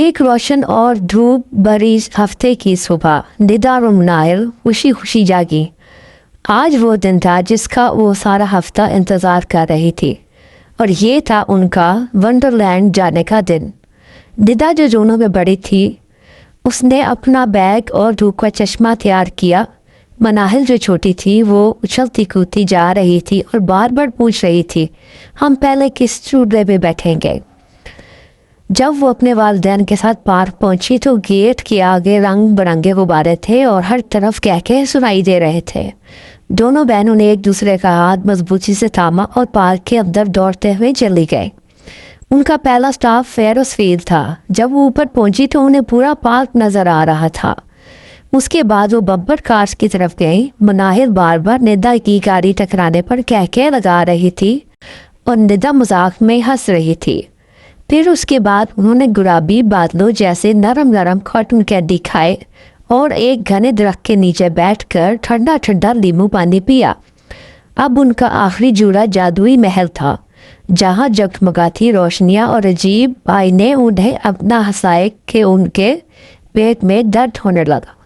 ایک روشن اور دھوپ بھری ہفتے کی صبح ندا اور منائل خوشی خوشی جاگی۔ آج وہ دن تھا جس کا وہ سارا ہفتہ انتظار کر رہی تھی، اور یہ تھا ان کا ونڈرلینڈ جانے کا دن۔ ندا جو دونوں میں بڑی تھی، اس نے اپنا بیگ اور دھوپ کا چشمہ تیار کیا۔ مناہل جو چھوٹی تھی وہ اچھلتی کودتی جا رہی تھی اور بار بار پوچھ رہی تھی، ہم پہلے کس چولہے پہ بیٹھیں گے؟ جب وہ اپنے والدین کے ساتھ پارک پہنچی تو گیٹ کے آگے رنگ برنگے غبارے تھے اور ہر طرف کہکے سنائی دے رہے تھے۔ دونوں بہنوں نے ایک دوسرے کا ہاتھ مضبوطی سے تھاما اور پارک کے اندر دوڑتے ہوئے چلی گئے۔ ان کا پہلا سٹاپ فیروز فیلڈ تھا۔ جب وہ اوپر پہنچی تو انہیں پورا پارک نظر آ رہا تھا۔ اس کے بعد وہ بمپر کارز کی طرف گئی۔ مناہل بار بار ندا کی گاڑی ٹکرانے پر کہکے لگا رہی تھی اور ندا مذاق میں ہنس رہی تھی۔ پھر اس کے بعد انہوں نے گلابی بادلوں جیسے نرم نرم کاٹن کینڈی کھائے اور ایک گھنے درخت کے نیچے بیٹھ کر ٹھنڈا ٹھنڈا لیمو پانی پیا۔ اب ان کا آخری جوڑا جادوئی محل تھا، جہاں جگمگاتی روشنیاں اور عجیب آئینے انہیں اپنا ہنسائے کہ ان کے پیٹ میں درد ہونے لگا۔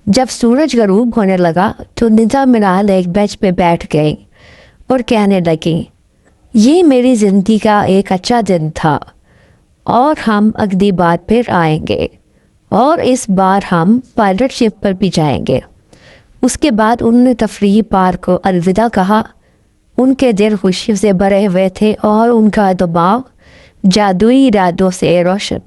جب سورج غروب ہونے لگا تو ندا مناہل ایک بینچ پہ بیٹھ گئی اور کہنے لگی، یہ میری زندگی کا ایک اچھا دن تھا، اور ہم اگلی بار پھر آئیں گے، اور اس بار ہم پائلٹ شپ پر بھی جائیں گے۔ اس کے بعد انہوں نے تفریحی پارک کو الوداع کہا۔ ان کے دل خوشی سے بھرے ہوئے تھے اور ان کا دماغ جادوئی ارادوں سے روشن۔